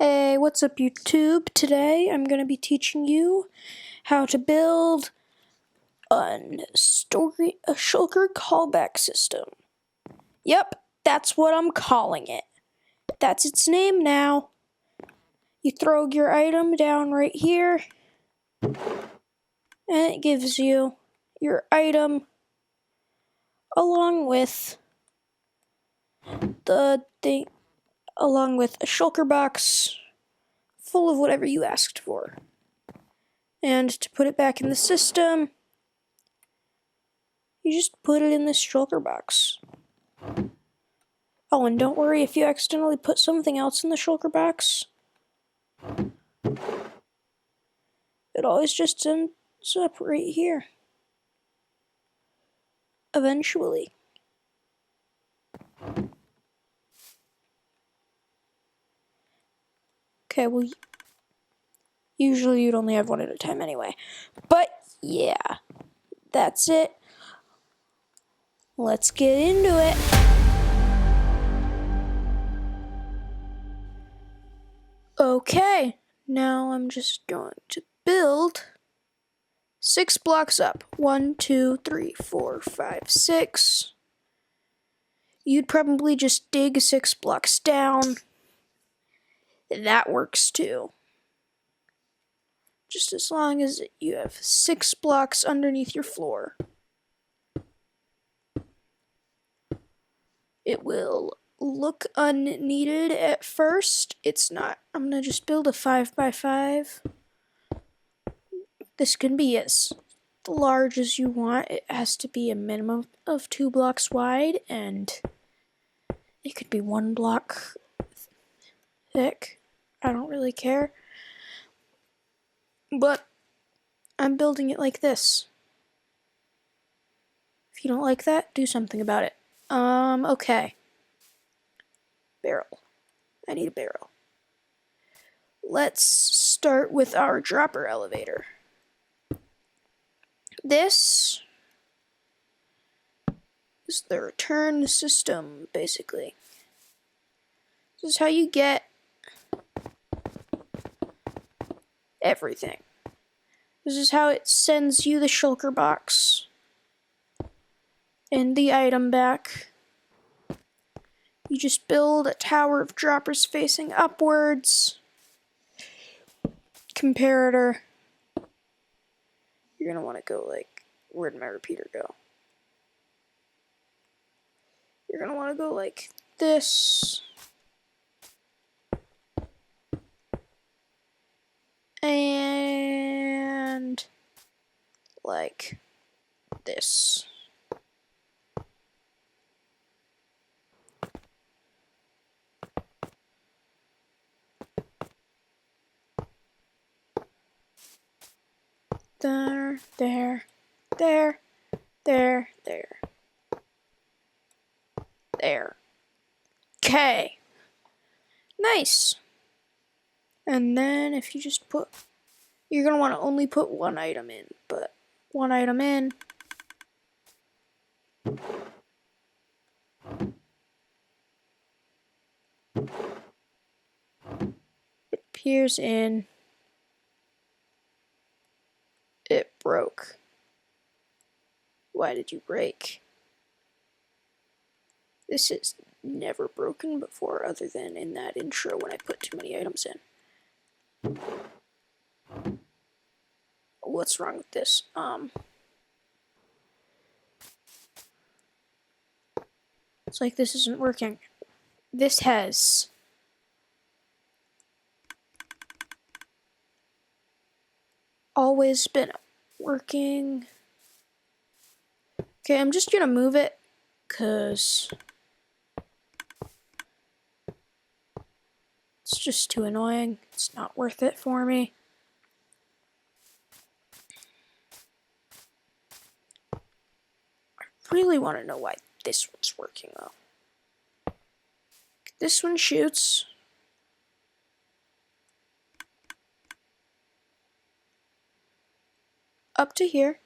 Hey, what's up YouTube? Today I'm going to be teaching you how to build a Shulker callback system. Yep, that's what I'm calling it. That's its name now. You throw your item down right here, and it gives you your item along with a Shulker box full of whatever you asked for. And to put it back in the system, you just put it in this Shulker box. Oh, and don't worry if you accidentally put something else in the Shulker box. It always just ends up right here. Eventually. Okay, well, usually you'd only have one at a time anyway. But, yeah, that's it. Let's get into it. Okay, now I'm just going to build 6 blocks up. 1, 2, 3, 4, 5, 6. You'd probably just dig 6 blocks down. That works too. Just as long as you have 6 blocks underneath your floor. It will look unneeded at first. It's not. I'm gonna just build a 5x5. This can be as large as you want. It has to be a minimum of 2 blocks wide, and it could be 1 block thick. I don't really care. But I'm building it like this. If you don't like that, do something about it. Okay. Barrel. I need a barrel. Let's start with our dropper elevator. This is the return system, basically. This is how you get everything. This is how it sends you the Shulker box and the item back. You just build a tower of droppers facing upwards. Comparator. You're gonna want to go like, where'd my repeater go? You're gonna want to go like this. And like this. There. There. Okay. Nice. And then if you just put, you're going to want to only put one item in, but one item in. It appears in. It broke. Why did you break? This is never broken before, other than in that intro when I put too many items in. What's wrong with this? It's like this isn't working. This has always been working. Okay, I'm just gonna move it because it's just too annoying. It's not worth it for me. I really want to know why this one's working though. This one shoots. Up to here.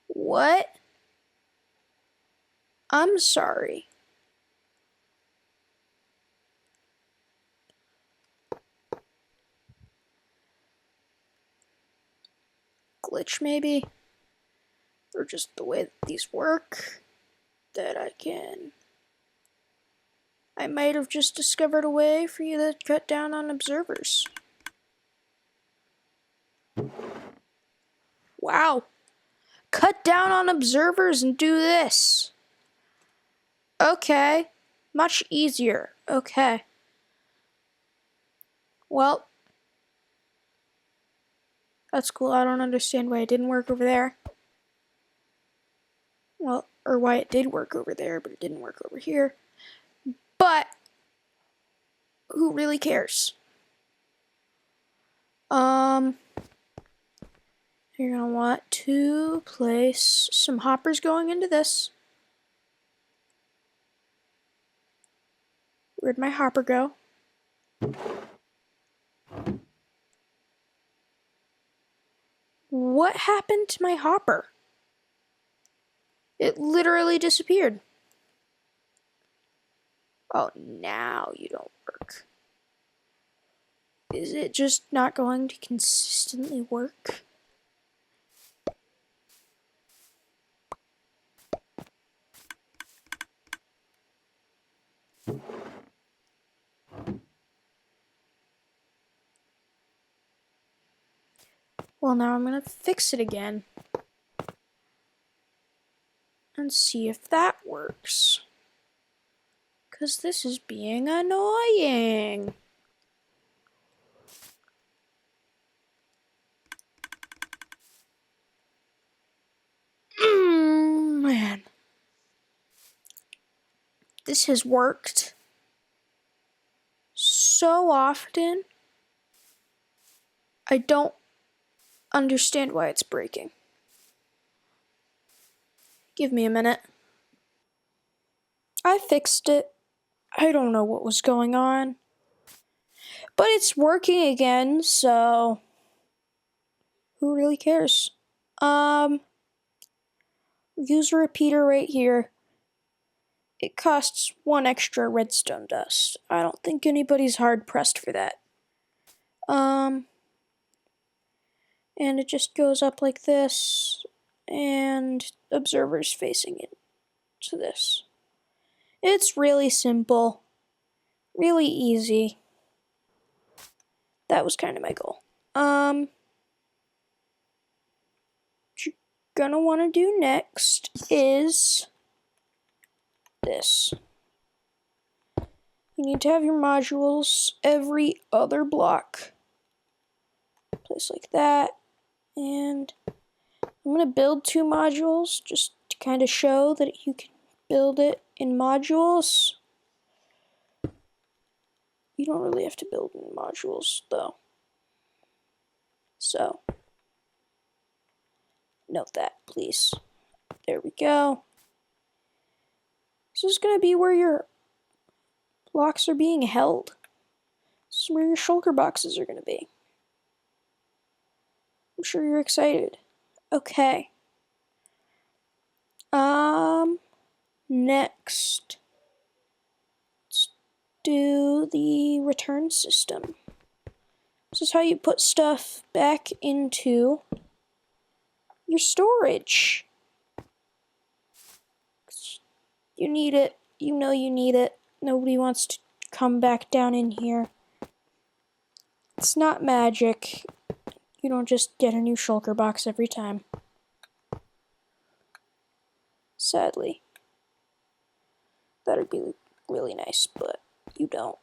What? I'm sorry. Glitch maybe? Or just the way that these work that I might have just discovered a way for you to cut down on observers. Wow. Cut down on observers and do this. Okay. Much easier. Okay. Well, that's cool. I don't understand why it didn't work over there. Well, or why it did work over there, but it didn't work over here. But who really cares? You're gonna want to place some hoppers going into this. Where'd my hopper go? What happened to my hopper? It literally disappeared. Oh, now you don't work. Is it just not going to consistently work? Well, now I'm gonna fix it again and see if that works. 'Cause this is being annoying. Man. This has worked so often. I don't understand why it's breaking. Give me a minute. I fixed it. I don't know what was going on. But it's working again, so who really cares? Use a repeater right here. It costs 1 extra redstone dust. I don't think anybody's hard pressed for that. And it just goes up like this, and observers facing it to this. It's really simple, really easy. That was kind of my goal. What you're gonna want to do next is this. You need to have your modules every other block. Place like that. And I'm going to build 2 modules just to kind of show that you can build it in modules. You don't really have to build in modules though. So, note that, please. There we go. This is going to be where your blocks are being held. This is where your shulker boxes are going to be. I'm sure you're excited. Okay. Next, let's do the return system. This is how you put stuff back into your storage. You need it. You know you need it. Nobody wants to come back down in here. It's not magic. You don't just get a new shulker box every time. Sadly. That'd be really nice, but you don't.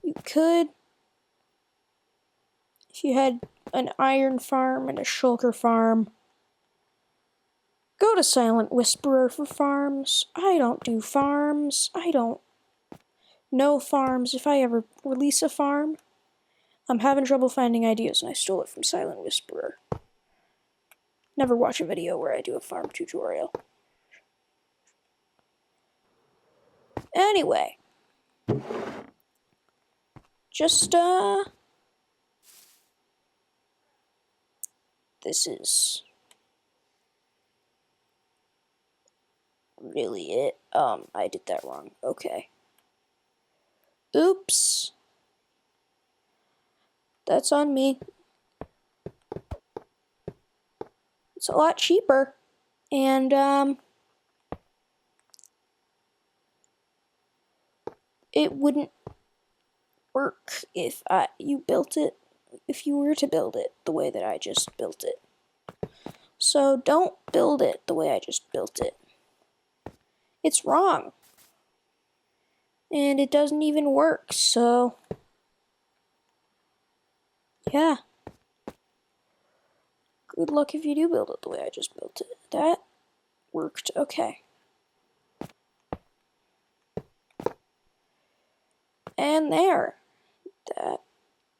You could, if you had an iron farm and a shulker farm. Go to Silent Whisperer for farms. I don't do farms. I don't know farms. If I ever release a farm, I'm having trouble finding ideas, and I stole it from Silent Whisperer. Never watch a video where I do a farm tutorial. Anyway. Just, this is really it. I did that wrong. Okay. Oops. That's on me. It's a lot cheaper. And, it wouldn't work if you were to build it the way that I just built it. So don't build it the way I just built it. It's wrong. And it doesn't even work, so yeah. Good luck if you do build it the way I just built it. That worked okay. And there.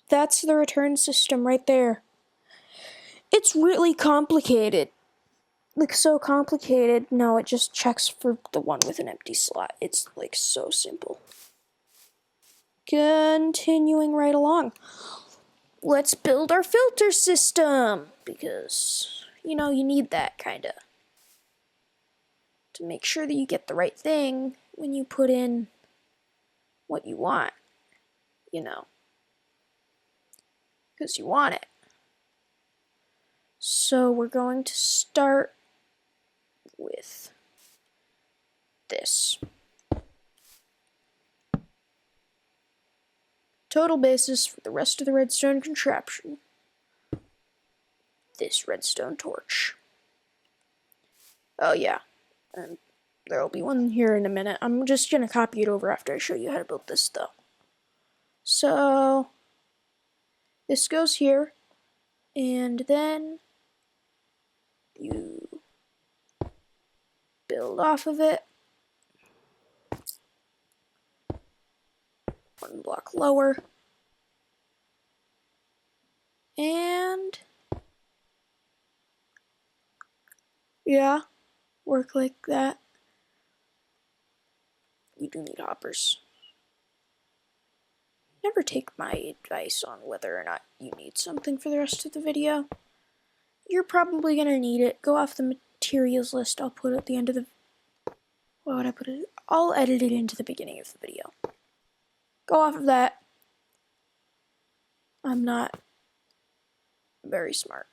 That's the return system right there. It's really complicated. Like, so complicated. No, it just checks for the one with an empty slot. It's, like, so simple. Continuing right along. Let's build our filter system. Because, you need that, kinda. To make sure that you get the right thing when you put in what you want. Because you want it. So we're going to start with this. Total basis for the rest of the redstone contraption. This redstone torch. Oh yeah, and there'll be one here in a minute. I'm just gonna copy it over after I show you how to build this though. So, this goes here, and then you build off of it. One block lower. And yeah, work like that. You do need hoppers. Never take my advice on whether or not you need something for the rest of the video. You're probably gonna need it. Go off the materials list. I'll put it at the end of the... Why would I put it? I'll edit it into the beginning of the video. Go off of that. I'm not very smart.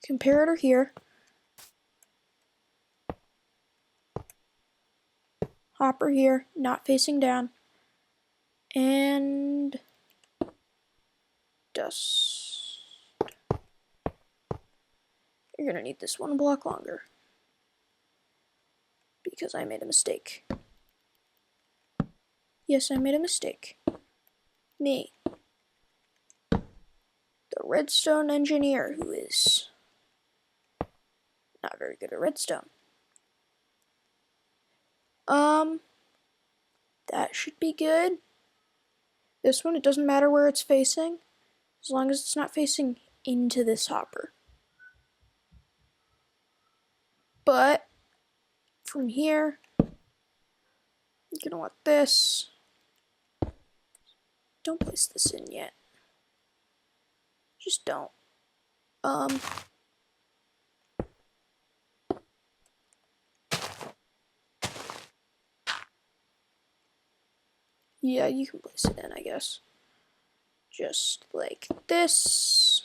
Comparator here. Hopper here, not facing down. And dust. You're gonna need this one block longer. Because I made a mistake. Yes, I made a mistake. Me. The redstone engineer who is not very good at redstone. That should be good. This one, it doesn't matter where it's facing, as long as it's not facing into this hopper. But from here, you're gonna want this. Don't place this in yet. Just don't. Yeah, you can place it in, I guess. Just like this.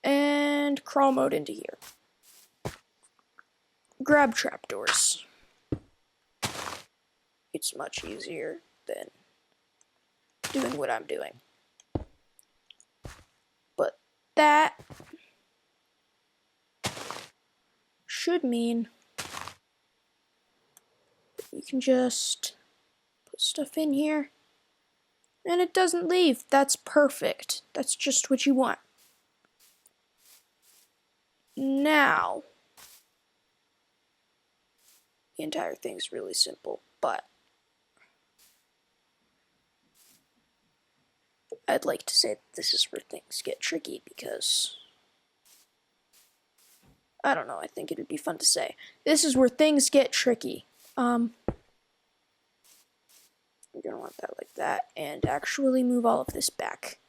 And crawl mode into here. Grab trapdoors. It's much easier than doing what I'm doing. But that should mean you can just put stuff in here and it doesn't leave. That's perfect. That's just what you want. Now, the entire thing's really simple, but I'd like to say that this is where things get tricky because, I don't know, I think it'd be fun to say. This is where things get tricky. You're gonna want that like that, and actually move all of this back.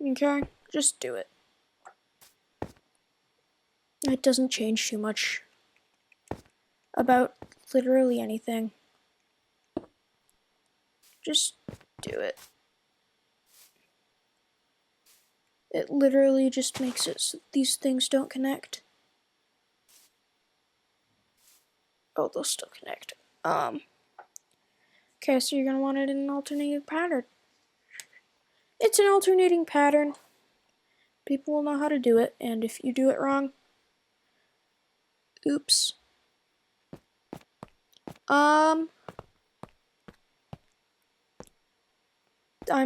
Okay, just do it. It doesn't change too much about literally anything. Just do it. It literally just makes it so these things don't connect. Oh, they'll still connect. Okay, so you're gonna want it in an alternating pattern. It's an alternating pattern. People will know how to do it, and if you do it wrong, oops. I'm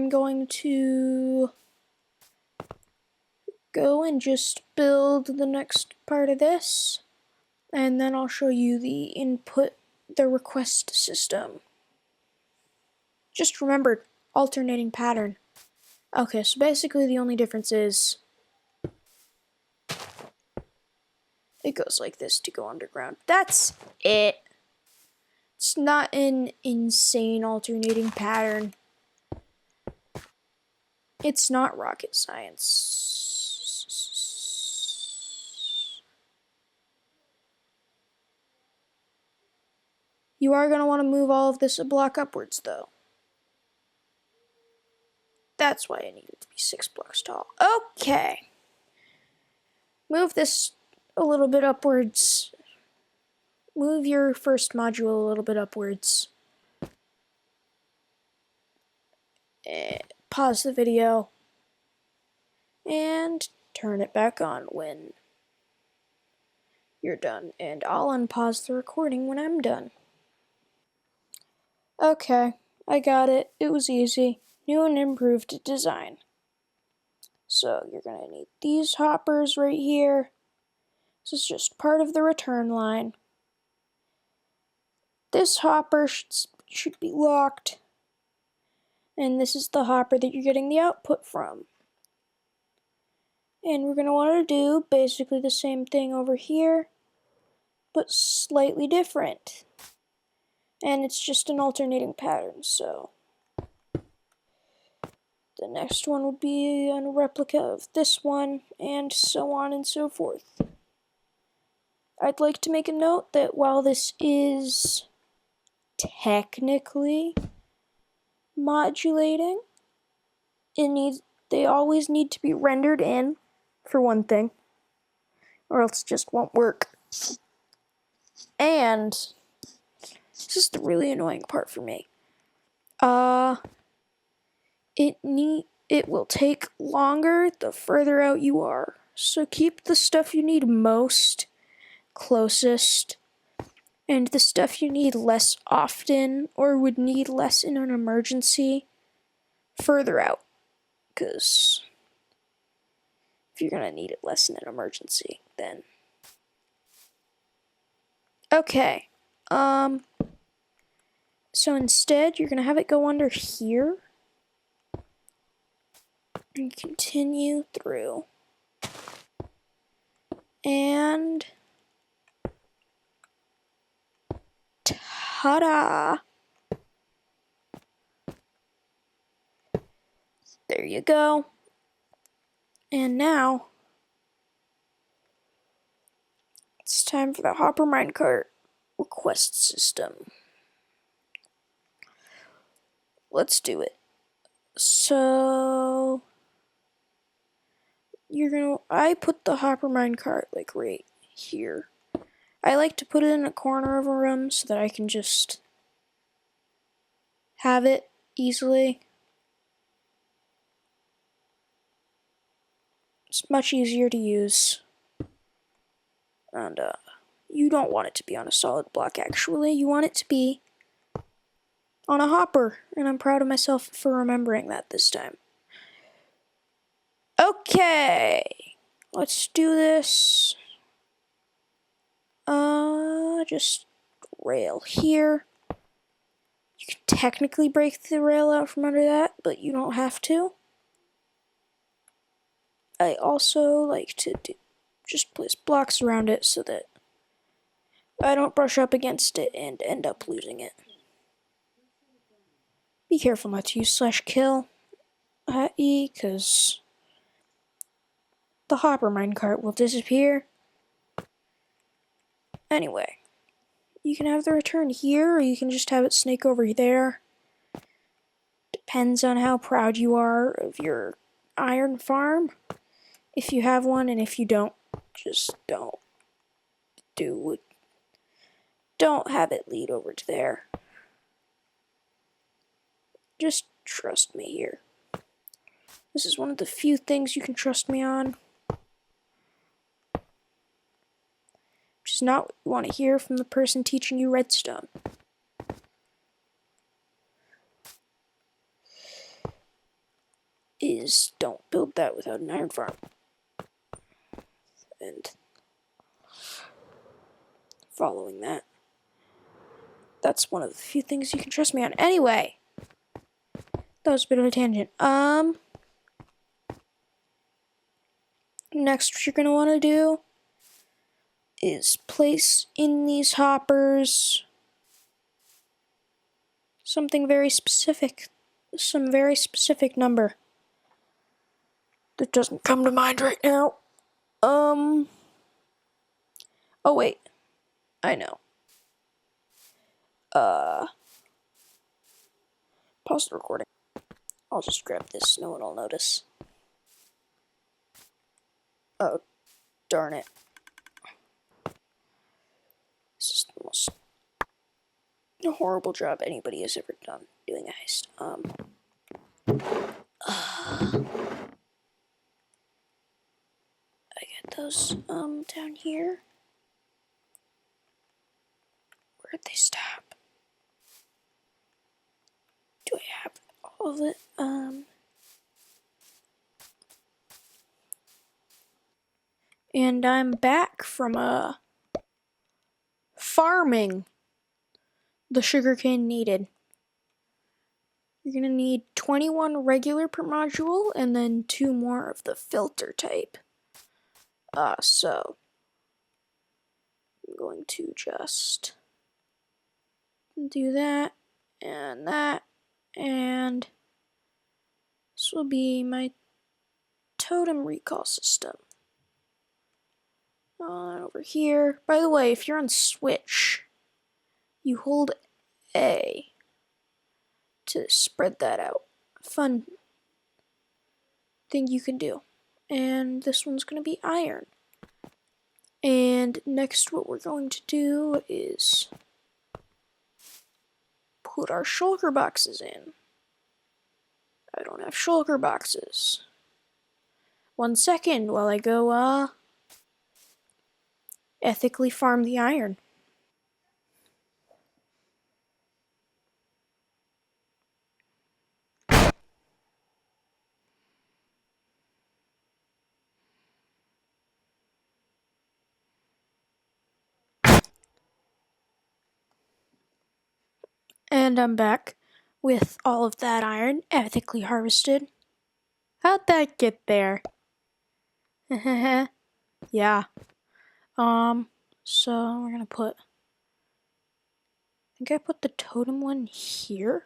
going to go and just build the next part of this, and then I'll show you the request system. Just remember, alternating pattern. Okay, so basically the only difference is it goes like this to go underground. That's it. It's not an insane alternating pattern. It's not rocket science. You are going to want to move all of this a block upwards, though. That's why I need it to be 6 blocks tall. Okay. Move this a little bit upwards. Move your first module a little bit upwards. Pause the video. And turn it back on when you're done. And I'll unpause the recording when I'm done. Okay, I got it. It was easy. New and improved design. So you're going to need these hoppers right here. This is just part of the return line. This hopper should be locked. And this is the hopper that you're getting the output from. And we're going to want to do basically the same thing over here, but slightly different. And it's just an alternating pattern, so the next one would be a replica of this one, and so on and so forth. I'd like to make a note that while this is technically modulating, they always need to be rendered in, for one thing, or else it just won't work. And this is the really annoying part for me. It will take longer the further out you are. So keep the stuff you need most closest, and the stuff you need less often or would need less in an emergency further out. Because if you're gonna need it less in an emergency, then okay. So instead, you're gonna have it go under here and continue through. And ta-da! There you go. And now it's time for the hopper minecart request system. Let's do it. So I put the hopper minecart like right here. I like to put it in a corner of a room so that I can just have it easily. It's much easier to use. And you don't want it to be on a solid block, actually. You want it to be on a hopper, and I'm proud of myself for remembering that this time. Okay, let's do this. Just rail here. You can technically break the rail out from under that, but you don't have to. I also like to just place blocks around it so that I don't brush up against it and end up losing it. Be careful not to use /kill at E, because the hopper minecart will disappear. Anyway, you can have the return here, or you can just have it snake over there. Depends on how proud you are of your iron farm. If you have one, and if you don't, just don't have it lead over to there. Just trust me here. This is one of the few things you can trust me on. Which is not what you want to hear from the person teaching you redstone. Is don't build that without an iron farm. And following that, that's one of the few things you can trust me on. Anyway, that was a bit of a tangent. Next, what you're going to want to do is place in these hoppers something very specific. Some very specific number that doesn't come to mind right now. Oh wait, I know. Pause the recording. I'll just grab this, no one will notice. Oh, darn it. This is the most horrible job anybody has ever done doing a heist. I get those, down here. Where'd they stop? Do I have all of it? And I'm back from, farming the sugarcane needed. You're gonna need 21 regular per module, and then 2 more of the filter type. So I'm going to just do that, and this will be my totem recall system. Over here. By the way, if you're on Switch, you hold A to spread that out. Fun thing you can do. And this one's going to be iron. And next what we're going to do is put our shulker boxes in. I don't have shulker boxes. 1 second while I go, ethically farm the iron. And I'm back with all of that iron ethically harvested. How'd that get there? Yeah. So we're gonna put, I think I put the totem one here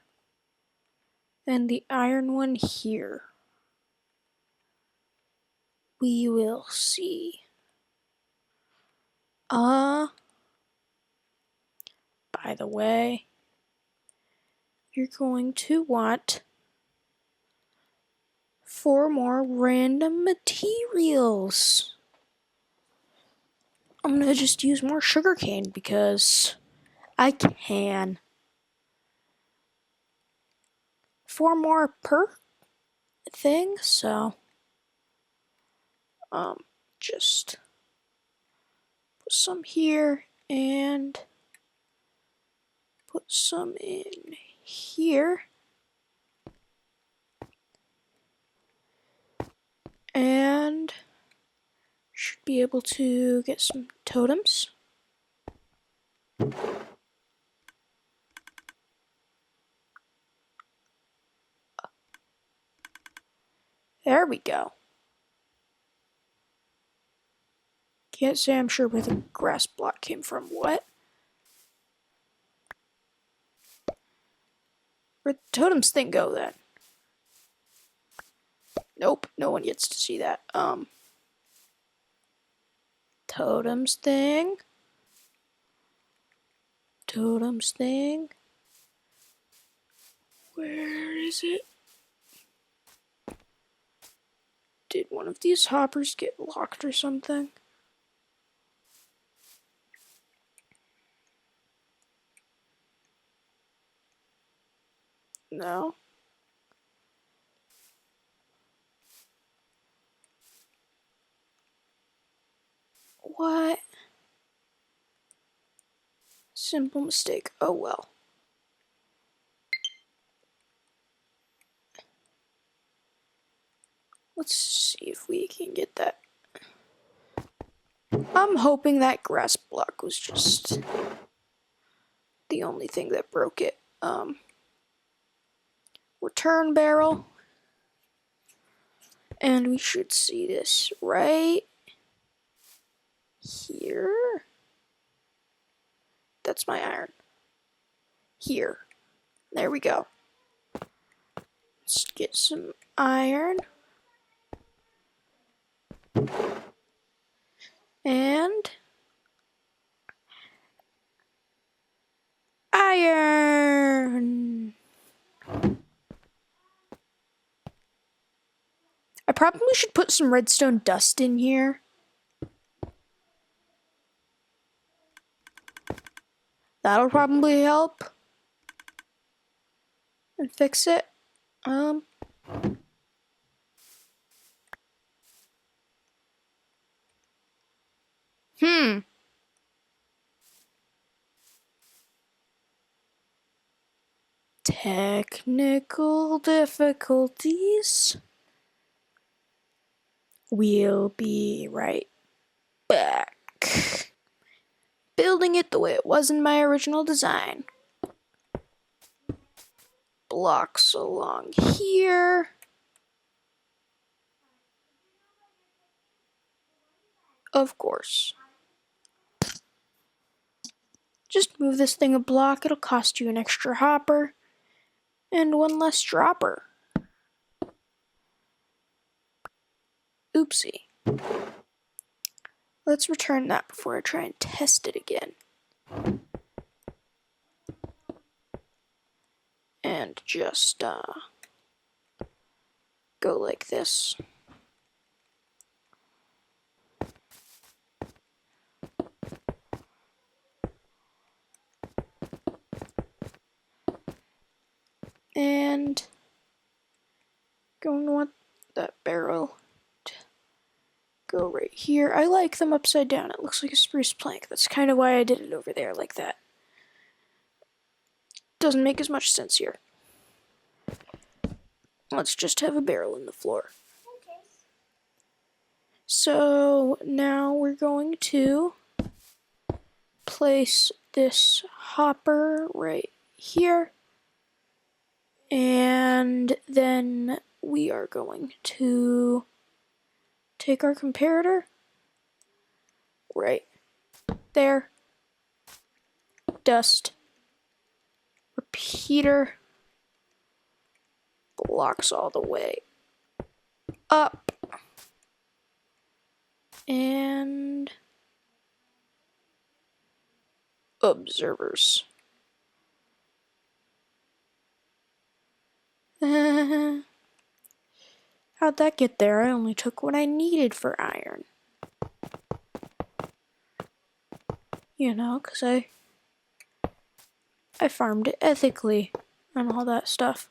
and the iron one here. We will see. By the way, you're going to want 4 more random materials. I'm gonna just use more sugarcane because I can. 4 more per thing, so just put some here and put some in here. And should be able to get some totems. There we go. Can't say I'm sure where the grass block came from. What? Where'd the totems thing go then? Nope, no one gets to see that. Totem's thing. Totem's thing. Where is it? Did one of these hoppers get locked or something? No. What? Simple mistake. Oh well. Let's see if we can get that. I'm hoping that grass block was just the only thing that broke it. Return barrel. And we should see this right here. That's my iron. Here. There we go. Let's get some iron. And iron. I probably should put some redstone dust in here. That'll probably help and fix it. Technical difficulties. We'll be right back. Building it the way it was in my original design. Blocks along here. Of course. Just move this thing a block, it'll cost you an extra hopper and one less dropper. Oopsie. Let's return that before I try and test it again. And just go like this. And going to want that barrel to go right here. I like them upside down. It looks like a spruce plank. That's kind of why I did it over there like that. Doesn't make as much sense here. Let's just have a barrel in the floor. Okay. So now we're going to place this hopper right here. And then we are going to take our comparator right there. Dust. Repeater. Blocks all the way up. And observers. How'd that get there? I only took what I needed for iron. You know, 'cause I farmed it ethically and all that stuff.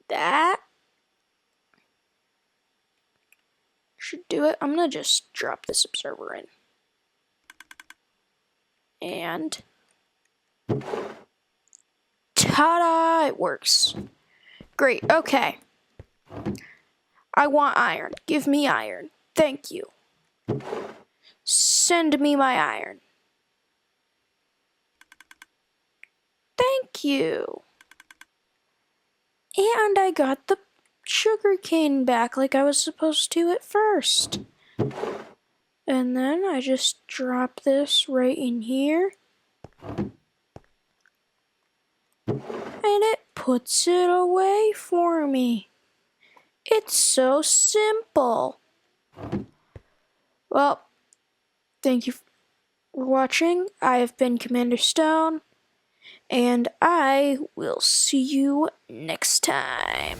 That should do it. I'm gonna just drop this observer in. And ta-da! It works. Great, okay. I want iron. Give me iron. Thank you. Send me my iron. Thank you. And I got the sugar cane back like I was supposed to at first. And then I just drop this right in here. And it puts it away for me. It's so simple. Well, thank you for watching. I have been Commander Stone, and I will see you next time.